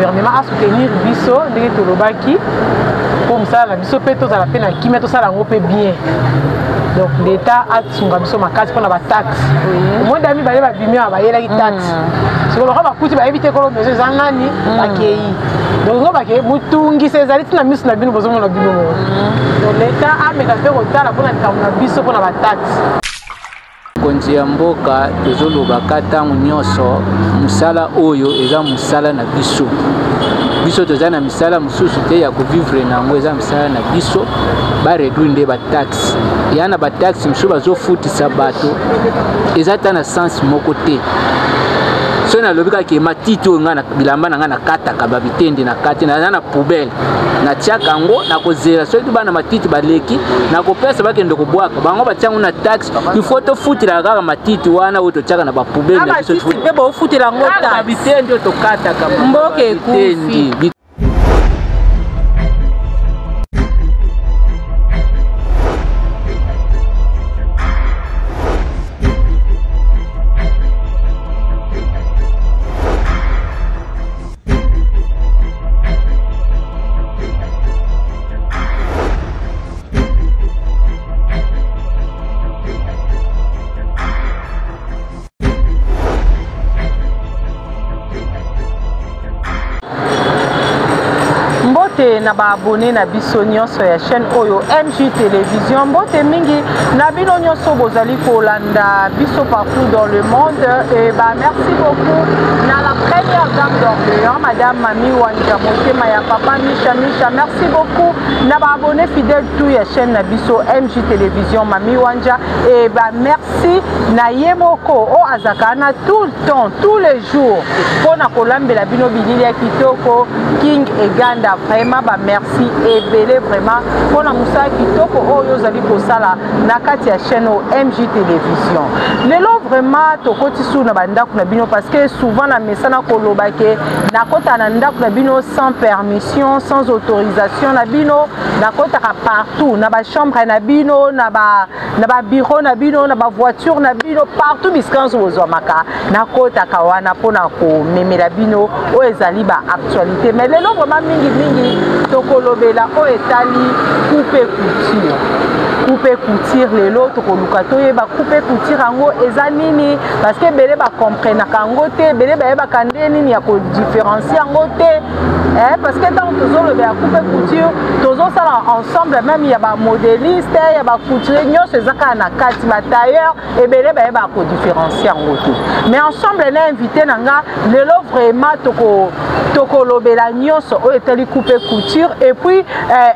gouvernement à soutenir biso ndenge tolobaki pour ça la biso pe tozala pe na kimia tosala yango pe bien. Donc l'État a tsunga biso makasi pour la taxe. Moi dami bale ba bimia ba yela ki taxe. Si on aura ba kuti ba éviter ko besoin zangani ba kei. Donc on va que mutungi sezali tina misu na bino bozomo na bino. Donc l'État a meka pe kotala pour na kamuna biso pour la taxe. Konzi ya mboka tozolobaka ntango nyonso musala oyo eza musala na biso. Biso toza na misala mususu te ya kovivre nango eza misala na biso ba réduire nde ba taxe. Yana ba taxe mususu bazofutisa bato eza ta na sens moko te. So na lobika ke matiti oyo nga na bilamba na nga na kataka babitende na kati na poubelle na tiaka ngo na kozela soki bana matiti baleki na kopesa bakende kobwaka bango batiango na taxe il faut to futila kaka matiti wana oyo totiaka na ba poubelle na biso te bo futila ngo taxe babitende to kataka mboke ekufi. Na ba abonné na biso nyonso ya chaîne oyo MJ Télévision mbote mingi na bino nyonso bozali kolanda biso partout dans le monde et bah merci beaucoup na la première dame d'Orléans madame Mami Wanja motema ya papa Misha merci beaucoup na ba abonné fidèle tout ya chaîne na biso MJ Télévision Mami Wanja et bah merci na yemoko o azakana tout le temps tous les jours pona kolambela bino bilili ya kitoko King Eganda vraiment ba merci ebele vraiment pour la moussa kitoko oyo zali kosala na kati ya chaîne MJ Télévision. Lelo vraiment tokoti su na bandako na bino parce que souvent na mesana kolobake na kota na ndako na bino sans permission, sans autorisation na bino na kota partout na ba chambre na bino na ba bureau na bino na ba voiture na bino partout biskanzo ozomaka na kota kawana pona ko memela bino o ezali ba actualité mais lelo vraiment mingi tokolobela o etali coupe couture lelo tokoluka toyeba coupe couture yango eza nini parce que bele ba comprendre kango te bele ba yeba kande nini ya ko différencier yango te parce que tant tozolobela coupe couture tozosala ensemble même ya ba modéliste ya ba couturier nyonso ezaka na kati ba tailleur et bele ba yeba ko différencier yango te mais ensemble na invité nanga lelo vraiment tokolobela nyonso o etali coupe couture et puis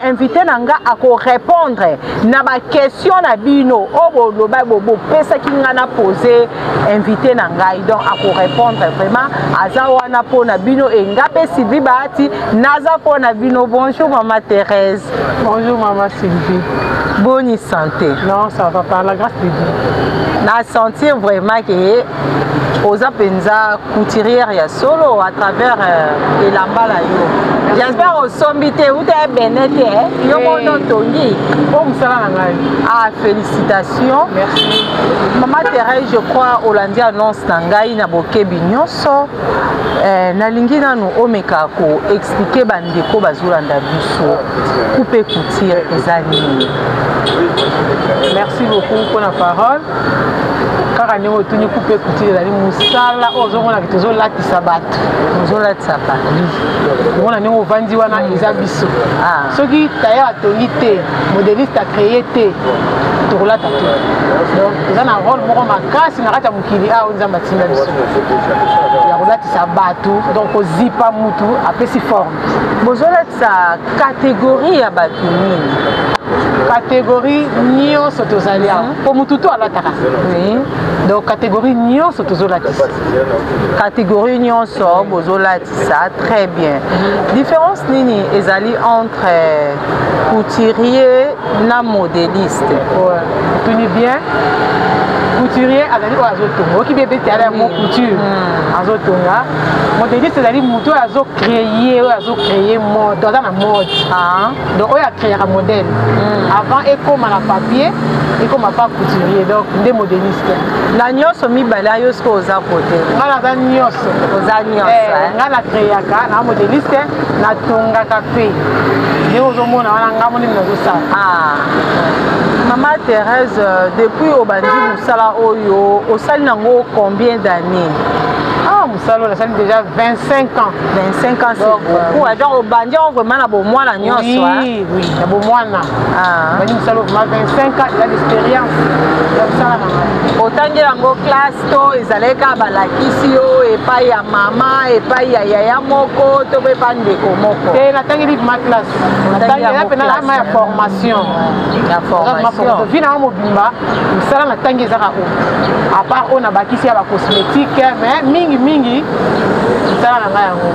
invité nanga à répondre na ba question na bino o boloba bobo pesa ki ngana poser invité nanga donc à répondre vraiment aza wana pona bino e ngape Sylvie Bahati naza pona bino. Bonjour maman Thérèse. Bonjour maman Sylvie. Bonne santé. Non, ça va par la grâce de Dieu. Na sentir vraiment que oza penza couturière ya solo à travers elamba la yo. J'espère au sombité ou t'es benete yo mono tongi. Ah, félicitations. Merci. Maman Thérèse, je crois Hollandi annonce nangai na bokebi nyonso. Na lingi nanu omeka ko expliquer bandeko bazolanda biso coupe couture ezali. Merci beaucoup pour la parole. Car nous avons coupé couture ezali musala ozomona ki tozolatisa bato. Tozolatisa bato. On a nous vandi wana eza biso. Soki tailleur atongi te, modéliste a créé te, tokolata te. Donc eza na rôle moko makasi na kati ya mokili a nzamba tinda biso. Ya kolatisa bato donc ozipa mutu apesi forme. Bozolatisa catégorie ya bato nini? Catégorie nyonso tozali awa po mutu to alataka. Donc catégorie nyonso tozolatisa. Catégorie nyonso bozolatisa, très bien. Différence nini ezali entre couturier na modéliste? Ouais. Tuni bien. Couturier azali azotonga oki bebe te ala mo couture azotonga modéliste ezali mutu azo créer mode dans la mode donc oyo a créer un modèle avant ekoma na papier ekoma pas couturier donc des modélistes na nyonso mibala yo sko oza côté ngana za nyonso oza nyonso ngana créaka na modéliste na tongaka pe yo ozomona wana ngamoni nazosala Maman Thérèse, depuis obandi musala oyo osali nango combien d'années? Moussalo, ça fait déjà 25 ans. 25 ans, c'est beaucoup. Donc, au Bandi, on vraiment a beau mois la nuit. Oui, oui, il y a beau mois là. Bandi Moussalo, 25 ans, il a d'expérience. Autant que dans vos classes, ils allaient à la Kisio, et pas ya maman, et pas ya yaya moko, tu peux pas ndeko moko. Et la tangi de ma classe. La tangi de ma formation. La formation. Finalement, Mobimba, Moussalo, la tangi zara ou. À part on a bâti à la cosmétique, mais mingi ça na yango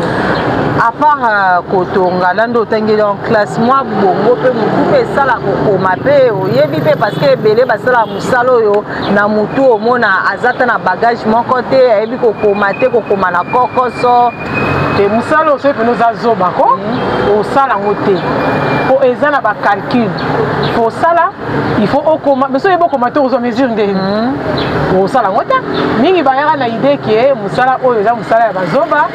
à part kotonga lando tangeli en classe moi bongo pe mutu pe sala kokoma pe oyebi pe parce que ebele basala musalo yo na mutu omona azata na bagage moko te ayebi kokoma te kokoma na kokoso te musalo so pe nous azoba ko o sala ngote po ezana ba calcul faut sala il faut okoma mais so yebo koma te ozo mesure ndeni o sala ngote mingi bayaka na idée que musala oyo eza musala ya bazoba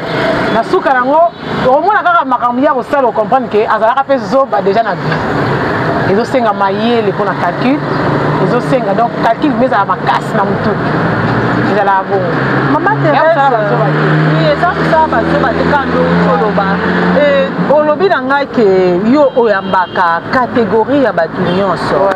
na suka nango omona kaka makambo ya kosala comprendre que azalaka pe zoba déjà na vie ezosenga mayele mpona calcul ezosenga donc calcul mais ezala makasi na mutu ezala bon Maman Thérèse oui eza kosala bazoba te kando oloba olobi na ngai ke yo oyambaka catégorie ya bato nyonso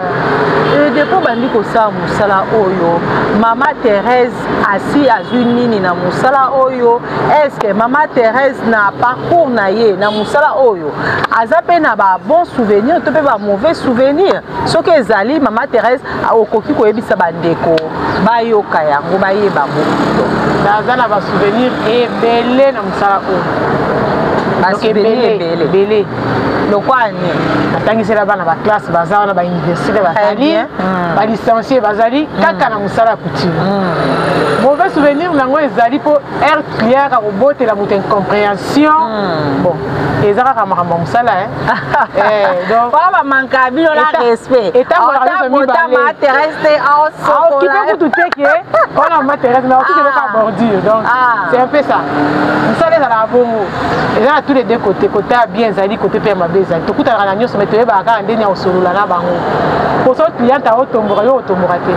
depuis bandi kosala musala oyo Maman Thérèse asi azwi nini na musala oyo est-ce que Maman Thérèse na parcours na ye na musala oyo aza pe na ba bon souvenir to pe ba mauvais souvenir soki ezali Maman Thérèse okoki koyebisa bandeko bayoka yango bayeba bo naza na ba souvenir ebele na musala oyo ebele lokwani natangisela bana ba classe baza wana ba université bazali ba licencié bazali kaka na musala couture mauvais souvenir nango ezali po air clair ka kobotela moto incompréhension bon ezaka kaka makambo musala donc ba manka bino na respect ota ma Thérèse en qui peut tout te que on a ma Thérèse mais aussi c'est la bordure donc c'est un peu ça musala za la bongo ezala tous les deux côtés côté bien ezali côté pe mabe ezali to kutana na nyonso mais toyeba kaka ndeni ya osolola na bango poso client a otomboka yo otomboka te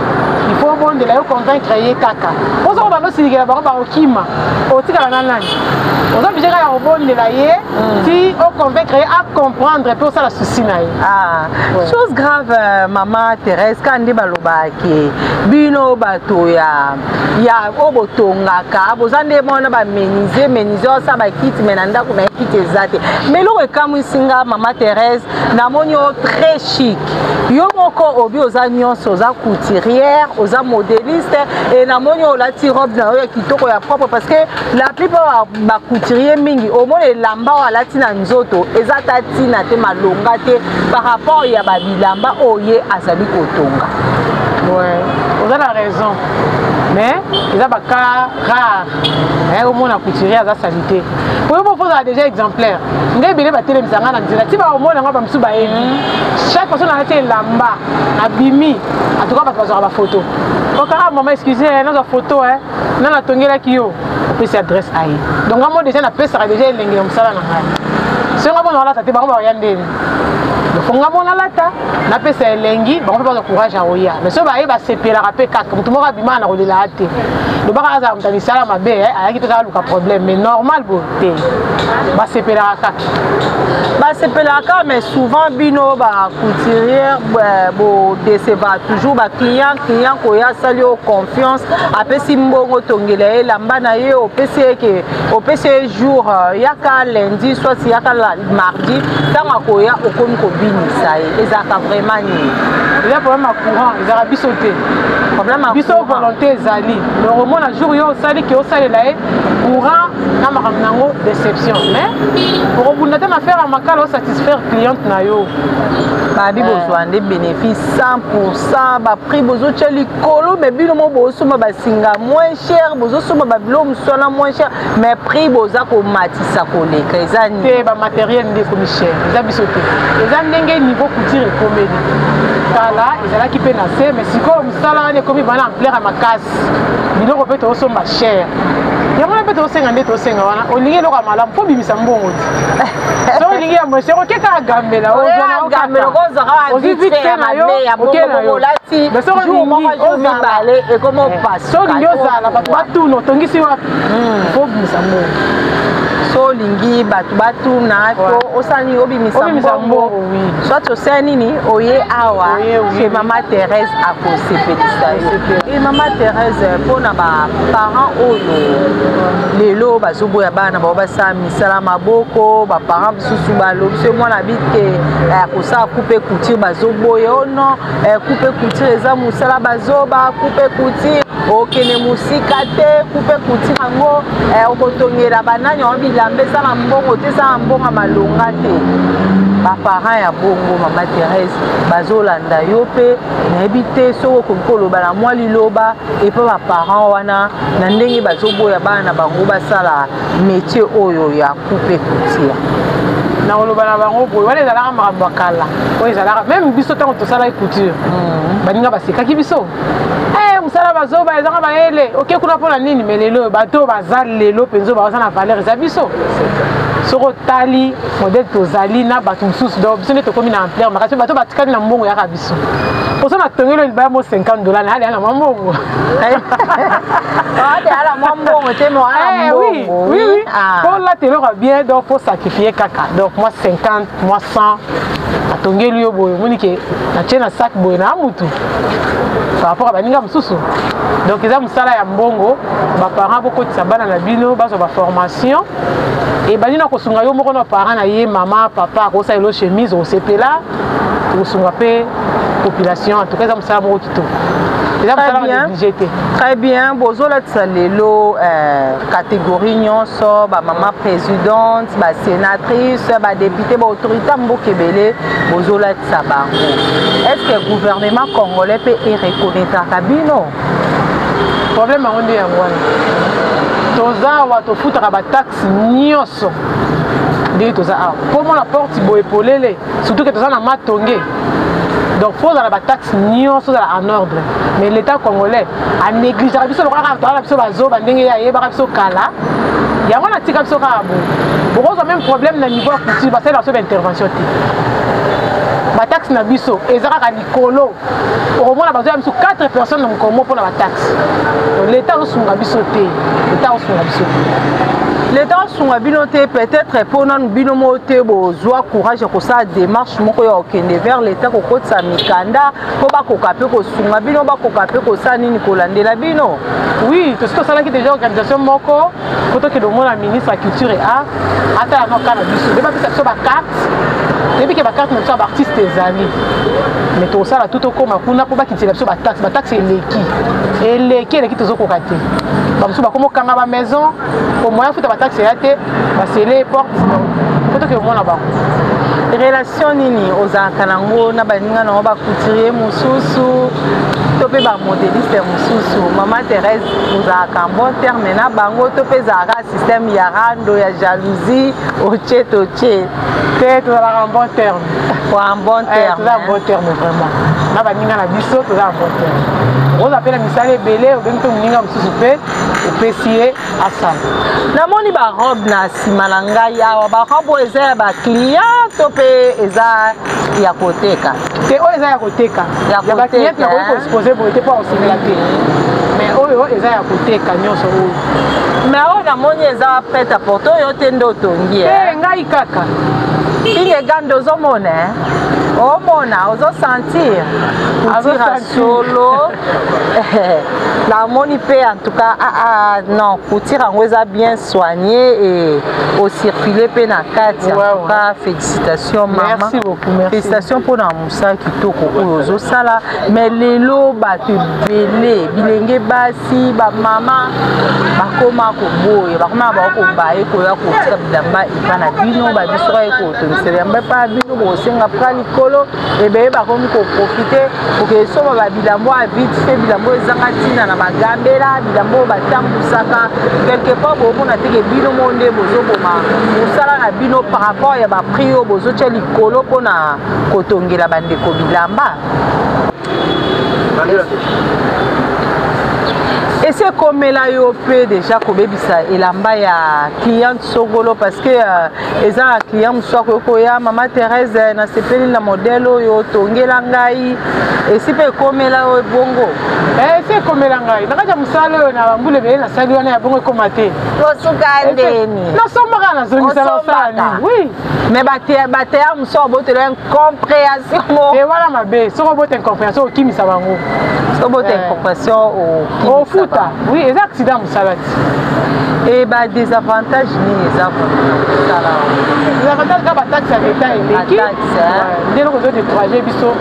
il faut monde la yo convaincre ye kaka poso ko bano silikela bango ba okima otikala na nani ozo obligé ka ya obondela ye si o convaincre ye à comprendre pe osala souci na ye chose grave Maman Thérèse kandi baloba ke bino bato ya obotongaka bozande mona ba meniser osa ba kit menanda ko na kit ezate mais lo ekamwisinga Maman Thérèse na moni o très chic yo moko obi oza nyonso oza couturière oza modéliste et na moni olati robe na yo kitoko ya propre parce que la plupart ba couturier mingi omona elamba alati na nzoto eza tatina te malonga te par rapport ya ba bilamba oye azali kotonga vous avez raison mais il y a des cas rares au monde à couturier à sa sanité pour vous faut déjà exemplaire ngay bilé ba télé misanga na nzela ti ba au monde ngaba msuba yeni chaque personne a été lamba na bimi en tout cas parce que ba photo au cas maman excusez na photo na la tongela kiyo puis c'est adresse aïe donc moi déjà na pesa déjà lengi msala na ngai c'est ngaba na la tete ba ba yandeni fonga mona lata na pesa elengi bango pe ba courage a oya mais so ba ye ba sepela rapé kaka mutu moko abima na kolela ate do baka aza mutani sala mabe ayaki to ka luka problème mais normal beauté ba sepela kaka mais souvent bino ba couturière bo décevoir toujours ba client ko ya sali au confiance apesi mbongo tongela elamba na ye opesi jour yaka lundi soit yaka mardi tanga ko ya okomi ko ça et ça vraiment il y a problème à courant ils ont bisoté problème à biso volonté zali le roman la jour yo sali que au sali là courant na makamnango déception mais pour obunata na faire makalo satisfaire client na yo babi besoin des bénéfices 100% ba prix bozo tcheli kolo mais bino mo bozo ma basinga moins cher bozo soma ba bilo msona moins cher mais prix boza ko matisa ko leka ezani te ba matériel n'est comme cher eza bisoté eza ndenge niveau couture ekomeli kala ezalaki pe na se mais sikoyo mosala wana ekomi bana ampleur ya makasi biloko mpe toosomba cher yango mpe tosenga nde tosenga wana olingi eloko ya malamu mpo bimisa mbongo ti so olingi ya mosher oke kaka gambela ozwi vite te na yo oke na yo mais so olingi ozala bato batuna otongisi wapi mpo bimisa mbongo so olingi bato batuna po osani obimisa mbongo soit osali nini oye awa chez mama Thérèse akosepelisa yo. Et mama Thérèse mpona baparent oyo lelo bazoboya bana bao basala misala maboko baparent bisusu balobi so mwana bite akosala coupe couture bazoboya ono coupe couture eza mosala bazoba coupe couture okende mosika te coupe couture yango okotongela banani yango bilamba esala mbongo te esala mbongo malonga te. Baparent ya bongo mama Thérèse bazolanda yo pe nayebi te soko okoki koloba na mwa liloba epe baparent wana na ndenge bazoboya bana bango basala métier oyo ya coupe couture. Na koloba na bango boye wana ezalaka makambo ya kala oyo ezalaka meme biso ntango tosalaki couture baninga basekaki biso mosala bazoba ezaka bayele oke kuna mpona nini me lelo bato baza lelo mpenza baza na valeur eza biso soko otali modele tozali na bato mosusu donc biso nde tokomi na ampleur makasi bato batikali na mbongo yaka biso poso na tongeli libaya mo $50 na hali ala mwa mbongo ala mwa mbongo te mo ala mbongo oui mpo lata eloko bien donc faut sacrifier kaka donc moi 50 moi 100 atongeli yo boye omoni ke natie na sac boye na mutu par rapport à baninga mosusu donc eza mosala ya mbongo baparent bokotisa bana na bino bazwa baformation e balina kosunga yo moko na parent na ye mama papa akosala elo chemise osepela kosunga mpe population en tout cas eza mosala moko kitoko eza mosala négligé te. Très bien bozolatisa lelo catégorie nyonso bamama présidente basénatrice badépute baautorité ya mboka ebele bozolatisa bango. Est-ce que gouvernement congolais mpe ereconnaîtraka bino? Problème yango nde yango wana toza awa tofutaka bataxe nyonso ndenge toza awa mpo mona porte boye polele surtout ke toza na matonge donc faut ozala bataxe nyonso ozala en ordre mais l'état congolais anégligeaka biso lokolaka toala biso bazoba ndenge ayebaka biso kala yango natika biso kaka boye bokozwa même problème na niveau ya couture basalela biso baintervention te bataxe na biso eza kaka likolo okomona bazoya biso 4 personnes na mokolo moko mpona bataxe l'état osunga biso te l'état osunga biso te l'état osunga bino te peut-être mpona bino mo te bozwa courage ya kosala démarche moko ya okende vers l'état kokotisa mikanda mpo bakoka mpe kosunga bino bakoka mpe kosala nini kolandela bino. Oui tosi tosalaki déjà organisation moko po tokende omona ministre ya culture et art atala noka na biso nde bapesa biso bacarte toyebi ke bacarte na biso ya baartiste ezali mais tosala tout okoma kuna mpo bakitela biso bataxe eleki tozokoka te bamosusu bakoma okanga bamaison po moyen futa bataxe eya te basele porte po toke omona bango. Relation nini ozalaka nango na baninga nango bacouturier mosusu to mpe bamodéliste mosusu mama Thérèse ozalaka en bon terme na bango to mpe ezalaka système ya rando ya jalousie otie totie te tozalaka en bon terme en bon terme toza en bon terme vraiment na baninga na biso toza en bon terme ozapela misala ebele obengi mpe moninga mosusu mpe opesi ye asala. Namoni barobe na nsima na ngai awa barobe oyo eza ya baclient to mpe eza ya koteka te oyo eza ya koteka ya baclient nakoki koexpose boye te mpo akosengela te mais oyo eza ya koteka nyonso oyo mais oyo namoni eza prête à porter oyo te nde otongi ngai kaka inge gande ozomona omona ozosentir kutira solo namoni mpe en tout cas non kutira yango eza bien soigné et ocircule mpe na kati en tout cas félicitations mama félicitations mpona mosala kitoko oyo ozosala mais lelo bato ebele bilenge basi bamama bakoma koboya bakoma bakobaye koya kotira bilamba epa na bino babiso kaye kotongisela yamba epa na bino bokosenga pra likolo likolo ebe bakomi ko profiter pour que so ba bilambo a vite fait bilambo ezanga tina na bagambela bilambo batambusaka quelque part bomona teke bino monde bozoboma musala na bino par rapport ya ba prix yo bozotia likolo pona kotongela bandeko bilamba. Et c'est comme là yo peut déjà kobebisa elamba ya cliente songolo parce que eza client soit ko ya maman Thérèse na sepeli na modèle yo tongela ngai et si pe comme là yo bongo c'est comme là ngai nakaja musalo na mbule be na sali wana ya bongo komate to suka ndeni na somba na zoni sala sala oui mais bate ya muso bote la incompréhension et voilà mabe so bote incompréhension kimisa bango so bote incompréhension au foot. Oui, les accidents musalati. Et bah des avantages ni les avantages. Les avantages quand la taxe à l'État et l'équipe. Dès que vous découragez biso,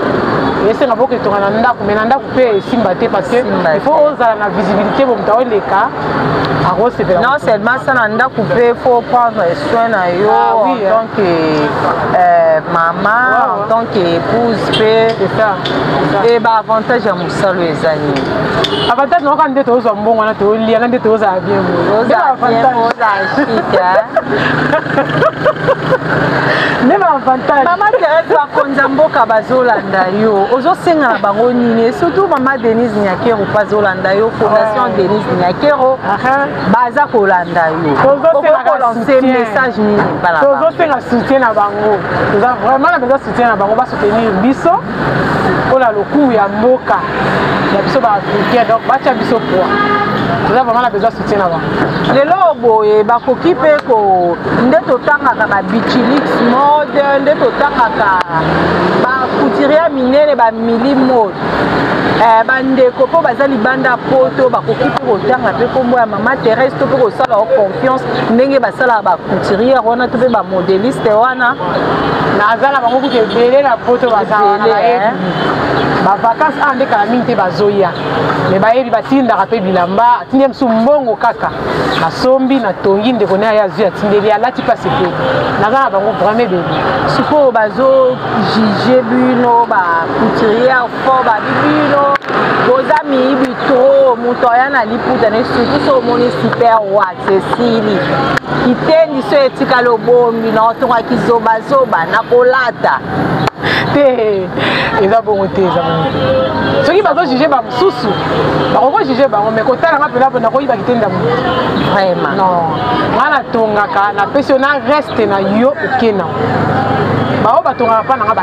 et c'est un peu que tu as un nda, mais nda coupé simbaté parce que il faut oser la visibilité pour me les cas. Non seulement ça nda coupé, il faut prendre soin de yo en tant que maman, en tant qu'épouse. C'est ça. Et bah avantage à musalo les amis. Avantage non quand tu es aux bon, on a tout lié, on a tout aux bien. Même avantage. Maman Thérèse va konzamboka bazolanda yo. Ozo senga na bango nini surtout maman Denise Nyakero bazolanda yo fondation Denise Nyakero. Baza kolanda yo. Ozo lancer message nini bala. Ozo senga soutien na bango. Ozo vraiment na besoin soutien na bango ba soutenir biso. Ola loku ya mboka. Ya biso ba africain donc ba tia biso poa. Nous avons vraiment besoin de soutien avant. Les lobos et bakoki pe ko ndeto tangaka ba bichilix mode ndeto tangaka ba couturier minene ba mili mode bandeko po bazali banda poto bakoki pe kotanga pe kombo ya maman Thérèse to pe kosala confiance ndenge basala ba couturier wana to pe ba modéliste wana nazala bango ku ebele na poto bazala ba vacances ande kala minte bazoya mais bayebi batindaka pe bilamba atinde msu mbongo kaka na sombi na tongi ndeko na ya zia tindeli alati pase pe nazala bango vraiment bébé siko bazo juger bino ba couturier fort ba bino boza mi bitro mutoya na liputa ne surtout so moni super wa Cécile itendi so etika lobombi na otonga kizoba zoba na kolata te eza bongo te eza bongo te soki bazo juger ba mususu bakoko juger bango mais kotala nga pena pena koyiba kitenda mu vraiment non ngana tongaka na pesi na reste na yo okena bao batongaka pa nanga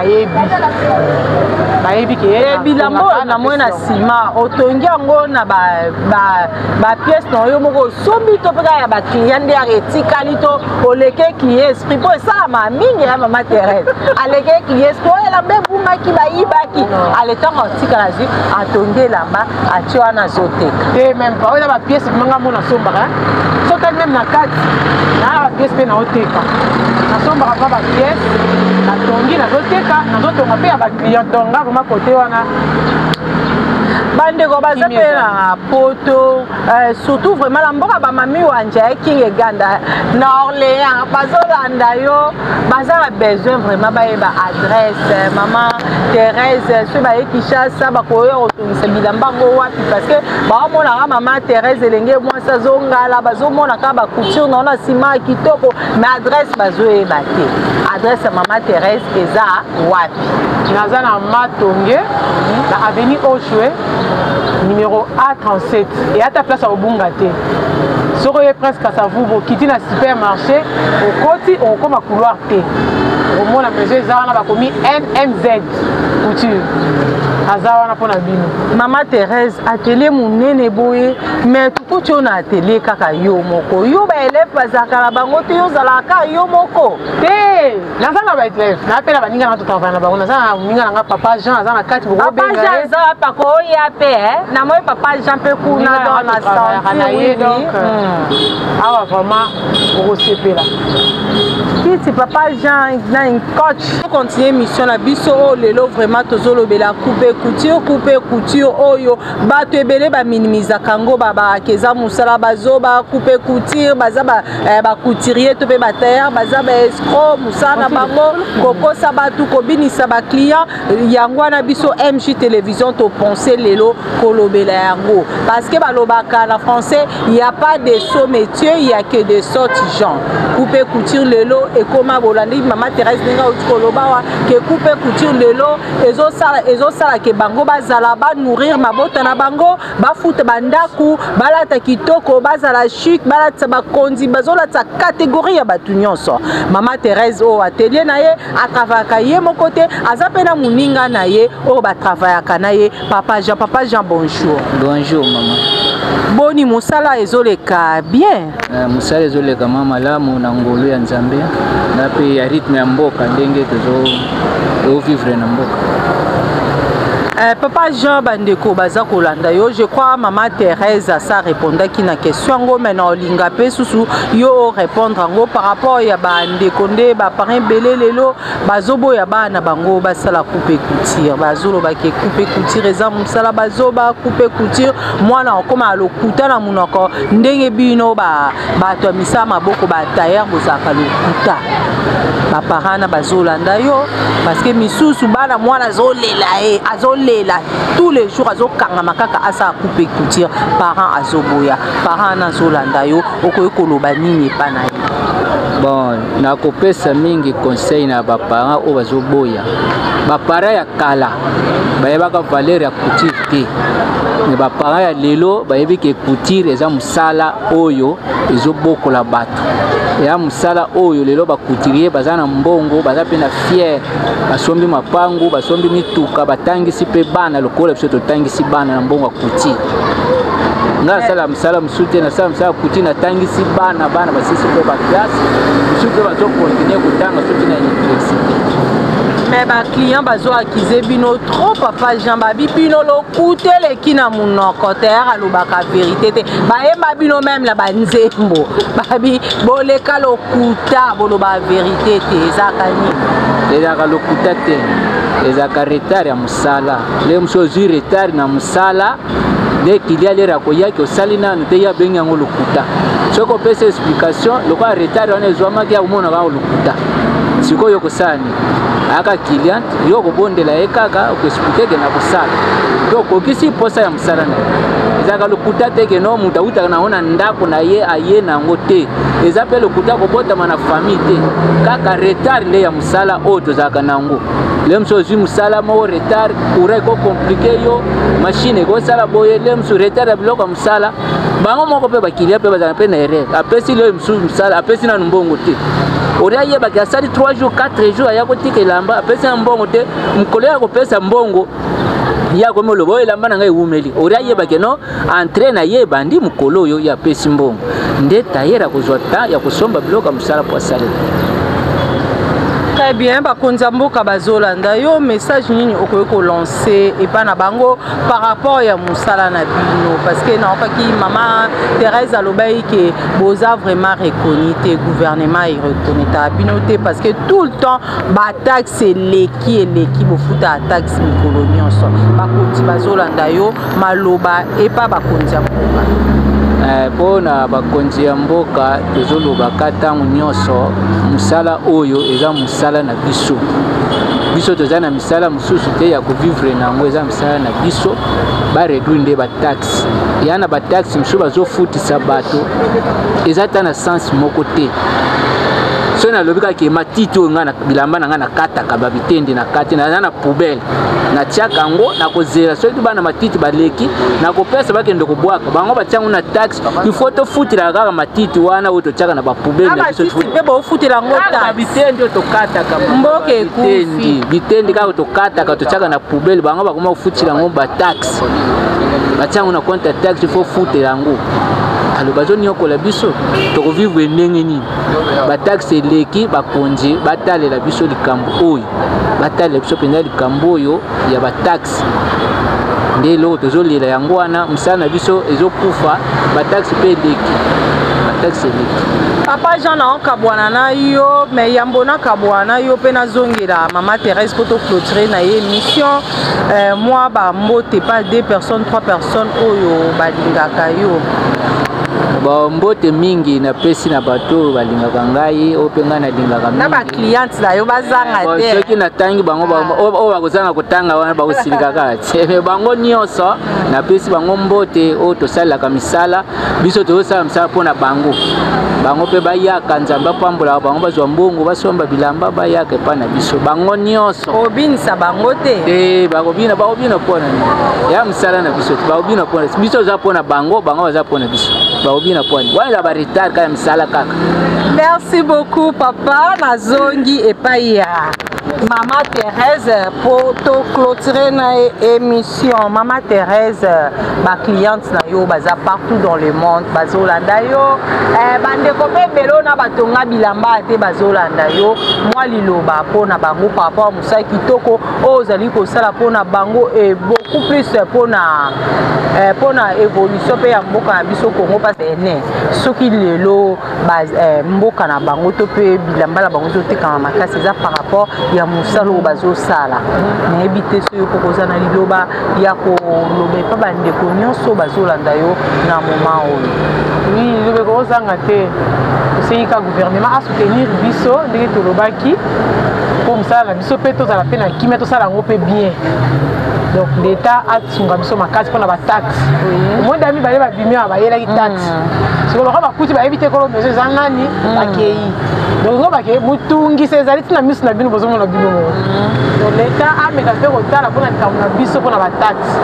bayebi ke bilambo na mwena sima otongi yango na ba pièce na yo moko sombi to peka ya ba client de etikali to oleke ki esprit po ça ma mingi ya maman Thérèse aleke ki esprit la mbe bunga ki bayibaki aletanga tika na zi atongi lamba atiwa na zoteka te même pas na ba pièce manga mona sombaka soka même na kati na ba pièce pe na oteka na sombaka pa ba pièce na tongi na zoteka na zotonga pe ya ba client donga vraiment côté wana bandeko baza pe na poto surtout vraiment la mboka ba mami wanja king eganda na Orléans bazolanda yo baza na besoin vraiment ba yeba adresse maman Thérèse so ba Kinshasa ba koyo otungisa bilamba ngo wapi parce que ba mona maman Thérèse elenge mwasa zongala bazomona ka ba couture na sima kitoko mais adresse bazoyeba te adresse ya maman Thérèse eza wapi naza na Matonge na avenue Oshwe numéro A37 et à ta place à Obungate. Soroye presque à Savubo, quitter le supermarché, au côté, on comme à couloir T. Au moins, la maison, on a commis NMZ couture. Azawana pona bino. Maman Thérèse, atelier mon nene boye, mais tout coup tu on a atelier kaka yo moko. Yo ba élève bazaka la bango te yo zalaka yo moko. Te, nazana ba élève. Na appela ba ninga na tout travail na bango. Nazana ninga na papa Jean, nazana kati bo benga. Papa Jean za pa ko ya pe na moi papa Jean pe kuna dans la santé. Donc awa vraiment bo sepela. Kiti merci Papa Jean na un coach. On continue mission na biso o lelo vraiment tozolo bela couper couture oyo bato ebele ba minimiser kango baba keza musala bazoba couper couture baza ba couturier to be ba tailleur baza ba escroc musana bango kokosa batu kobinisa ba client yango na biso MJ télévision to penser lelo kolobela yango parce que balobaka na français il y a pas de saut métier il y a que des sortes gens couper couture lelo et comme bolandi Mama Thérèse ninga utkoloba ke couper couture lelo ezo sala ke bango bazala ba nourrir mabota na bango ba futa bandaku balata kitoko bazala chic balata ba konzi bazola ta catégorie ya batu nyonso Mama Thérèse o atelier na ye akavaka ye mon côté azapena muninga na ye o ba travaillaka na ye Papa Jean bonjour. Bonjour maman. Boni musala ezoleka bien. Musala ezoleka mama lamu na ngolo ya Nzambe na pe ya rythme ya mboka ndenge tozo vivre na mboka. Papa Jean bandeko baza kolanda yo je crois Mama Thérèse ça répondait qui na question ngo maintenant linga pe susu yo répondre ngo par rapport ya bandeko nde ba parrain belé lelo bazobo ya bana bango basala couper couture bazolo ba ke couper couture eza musala bazoba couper couture mwana okoma lokuta na munoko ndenge bino ba to misa maboko ba tailleur bozaka lokuta ba parana bazolanda yo parce que misusu bana mwana azolela tous les jours azokanga makaka asa couper couture parents azoboya parents nazolanda yo okoyi koloba nini pa na ye. Bon nakopesa mingi conseil na ba parents o bazoboya ba parents ya kala bayebaka valeur ya couture te mais ba parents ya lelo bayebi ke couture eza musala oyo ezobokola bato ya musala oyo lelo ba couturier baza na mbongo baza pe na fier basombi mapangu basombi mituka batangisi pe bana lokola biso totangisi bana na mbongo ya couture nga sala musala musute na sala musala couture na tangisi bana basisi pe ba classe musute bazo continuer kutanga soki na université. Mais ba client bazo akize bino trop Papa Jean babi bino lokuta leki na munoko terre alobaka vérité te bayemba bino même la banzembo babi boleka lokuta boloba vérité te ezakani ezaka lokuta te ezaka retard ya musala le msozi retard na musala de kilia lera koyaki osali nanu te ya bengi yango lokuta soko pesa explication lokwa retard wana ezwamaki ya komona ba lokuta sikoyo kosani aka client yo kobondela ekaka okuexpliquer na kosala donc okisi posa ya musala na ezaka lokuta te ke no muta uta na ona ndako na ye aye na ngo te eza pe lokuta kobota na famille te kaka retard nde ya musala oto zaka nango lemso zi musala mo retard ura ko compliqué yo machine ko sala boye lemso retard ya biloko musala bango moko pe bakilia pe bazana pe na erreur apesi le musala apesi na mbongo te oria ye baki asali 3 jours 4 jours ya kotika elamba apesi na mbongo te mkolo ya kopesa mbongo ya komo lobo elamba na ngai umeli oria ye baki no entraîne ye bandi mkolo yo ya pesi mbongo nde tayera kozota ya kusomba biloko musala po asali. Très bien, bakonza mboka bazolanda yo message nini okoyi ko lancer et pas na bango par rapport ya musala na bino parce que na okaki Mama Thérèse alobai ke boza vraiment reconnu te gouvernement et reconnu ta bino te parce que tout le temps ba taxe leki bofuta taxe mikolo nyonso bakonzi bazolanda yo maloba et pas bakonza mboka. Pona bakonzi ya mboka tozolobaka ntango nyonso musala oyo eza musala na biso toza na misala mosusu te ya kovivre nango eza misala na biso baréduire nde bataxe yana bataxe mosusu bazofutisa bato eza ta na sens moko te so nalobi kaka matiti oyo nga na bilamba na nga na kataka babitendi na kati na na poubelle na tiaka yango na kozela soki bana matiti baleki na kopesa bakende kobwaka bango batiango na taxe il faut tofutila kaka matiti wana oyo totiaka na bapoubelle na biso mpe bofutila yango babitendi oyo tokataka mboka ekufi bitendi kaka tokataka totiaka na poubelle bango bakoma kofutila yango bataxe batiango na compte ya taxe il faut futila yango alo bazoni yokola biso tokovivre ndenge nini bataxe eleki bakonzi batalela biso likambo oyo batalela biso mpenza likambo oyo ya bataxe nde eloko tozolela yango wana mosala na biso ezokufa bataxe mpe eleki bataxe eleki. Papa Jean na kabwana na yo mais yambona kabwana yo pe na zongela Maman Thérèse pour clôturer na émission moi ba mbote pas 2 personnes 3 personnes oyo balingaka yo ba mbote mingi na pesi na bato balingaka ngai openga na lingaka na ba clients na yo bazanga te soki na tangi bango o bakozanga kotanga wana bakosilika te bango nyonso na pesi bango mbote o tosalaka misala biso tozosala misala mpona bango bango pe bayaka nzambe apambola bango bazwa mbongo basomba bilamba bayaka epa na biso bango nyonso obinisa bango te bakobina mpona ya misala na biso bakobina mpona biso toza mpona bango bango baza mpona biso bakobina mpona wana ba retard kaka misala kaka. Merci beaucoup papa nazongi epai ya Maman Thérèse pour clôturer na émission. Maman Thérèse ma cliente na yo baza partout dans le monde bazolanda yo bande kopé belo na batonga bilamba te bazolanda yo moi liloba pona bango par rapport à Moussa Kitoko ozali ko sala pona bango et beaucoup plus pona évolution pe ya mboka na biso Congo parce que soki lelo mboka na bango to pe bilamba la bango to tekama makasi za par rapport ya musalo bazo sala na ebité so yo kokoza na liloba ya ko lobe pa bande ko nyonso bazolanda yo na moment oyo oui lobe ko zanga te c'est ka gouvernement a soutenir biso ndenge to lobaki pour musala biso pe to za la peine ki meto sala ngo pe bien. Donc l'État a tsunga biso makasi pona ba taxe. Moi dami ba bimi ba yela ki taxe. Si ko loka ba kuti ba éviter ko lo mezo zangani ba kei. Donc ngo ba ke mutungi sezali tina misu na bino bozomo na bino. Donc l'État a meka pe ko tala pona na biso pona ba taxe.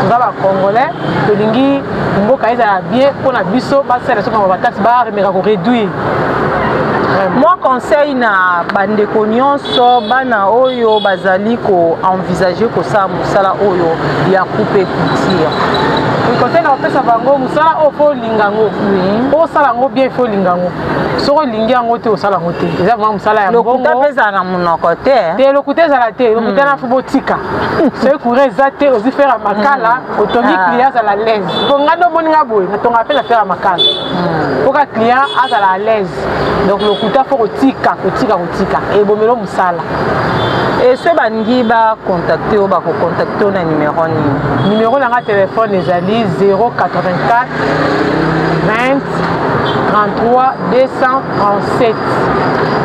Toza ba congolais to lingi mboka ezala bien pona biso ba sala so ba taxe ba remeka ko réduire. Moi conseil na bande ko nyonso bana oyo bazali ko envisager ko sa musala oyo ya couper couture. Le conseil na pesa bango musala o fo lingango. O sala ngo bien fo lingango. Soko lingi ngo te o sala ngo te. Eza vraiment musala ya bongo. Lokuta pesa na monoko te. Te lokuta za la te, lokuta na fo botika. C'est courir za te ozi faire makala, otongi client à la l'aise. Ko ngado moninga boy, na tonga pe la faire makala. Pour que client à l'aise. Donc lokuta faut kotika et bomelo musala. Et ce bangi ba contacter ou ba ko contacter na numéro ni. Numéro na téléphone ezali 084 20 33 237.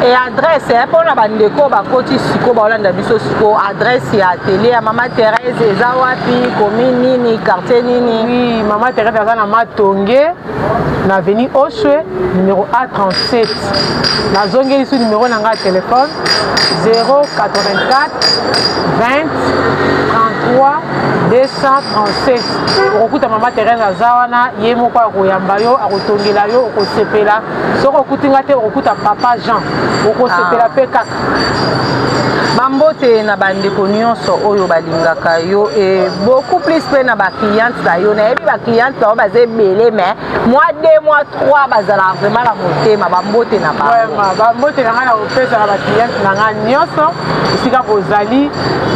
Et adresse pour la bande ko ba koti siko ba olanda biso siko adresse ya télé ya Maman Thérèse eza wapi commune ni quartier nini. Oui, Maman Thérèse eza na Matonge na avenue Oshwe numéro A37. Na zongeli su numéro na nga téléphone 084 20 33 237. Okuta Maman Thérèse azawana ye moko akoyamba yo akotongela yo okosepela soko okutinga te okuta Papa Jean okosepela pe kaka. Bambote na bande ko nyonso oyo balingaka yo et beaucoup plus pe na ba clients na yo na yebi ba clients na baze belé mais mois 2 mois 3 bazala vraiment la motema bambote na ba vraiment bambote na ngana opesa na ba clients na ngana nyonso isika bozali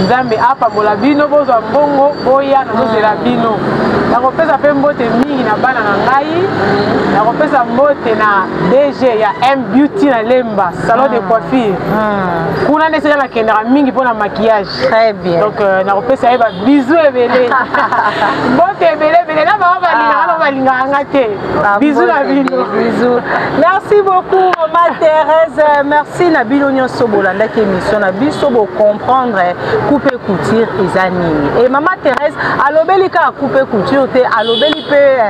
nzambe apambola bino bozwa mbongo boya na bozela bino na kopesa pe mbote mingi na bana na ngai na kopesa mbote na DG ya M Beauty na Lemba salon de coiffure kuna ndesika na kenda mingi pour la maquillage. Très bien. Donc na kopesa ba bisous ebele. Mbote ebele na ba balinga ngate. Bisous na bino. Bisous. Merci beaucoup Maman Thérèse. Merci na bino nyonso bolanda ke émission na biso bo comprendre couper couture ezanini. Et Maman Thérèse alobeli ka couper couture te alobeli pe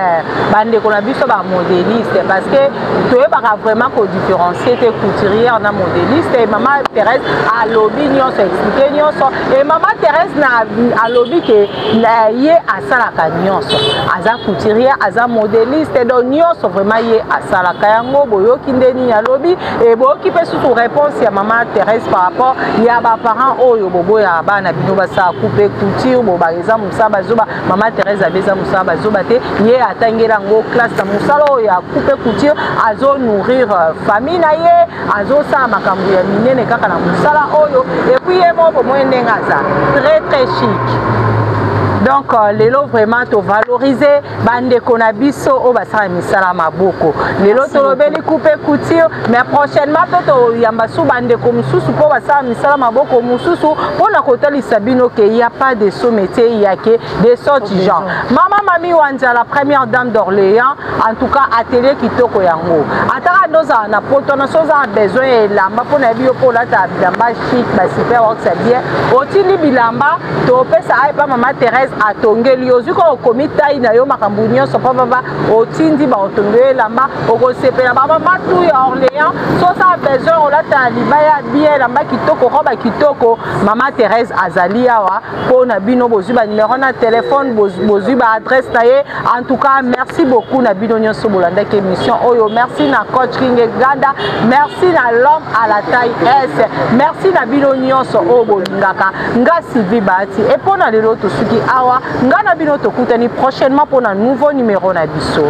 bande ko na biso ba modéliste parce que toi ba vraiment ko différencier te couturière na modéliste et Maman Thérèse alobi nyonso expliquer nyonso et Maman Thérèse na alobi ke na ye asalaka nyonso aza couturière aza modéliste donc nyonso vraiment ye asalaka yango boyoki ndeni alobi et boyoki pe surtout réponse ya Maman Thérèse par rapport ya ba parents oyo boboya bana bino basa couper couture bo ba exemple musaba zoba Maman Thérèse abeza musaba zoba te ye atangela ngo classe na musalo ya couper couture azo nourrir famille na ye azo sa makambo ya minene kaka na musala oyo et puis moi pour moi très très chic Donc lelo vraiment to valoriser bande konabiso o basala misala maboko. Lelo to lobeli couper couture mais prochainement to yamba sou bande comme susu po basala misala maboko mususu pour na kotali sabino que il y a pas de sommité il y a que des sortes genre. Maman Mami Wanza la première dame d'Orléans en tout cas atelier kitoko yango. Atara doza na poto na soza besoin et lamba po na bio po la ta bilamba chic ba super work ça bien. Otili bilamba to pesa ai pa mama Thérèse atongeli ozuko komita ina yo makambu nyonso pa baba otindi ba otongeli lamba okosepela ba mama tu ya Orléans soza besoin ola ta libaya bien lamba kitoko roba kitoko mama Thérèse azali awa po na bino bozu ba numéro na téléphone bozu ba adresse taye. En tout cas merci beaucoup na bino nyonso bolanda ke émission oyo. Merci na coach King Ganda, merci na l'homme à la taille S, merci na bino nyonso o bolingaka nga Sylvie Bahati et pour na lelo to suki awa nga na bino to kutani prochainement pour un nouveau numéro na biso.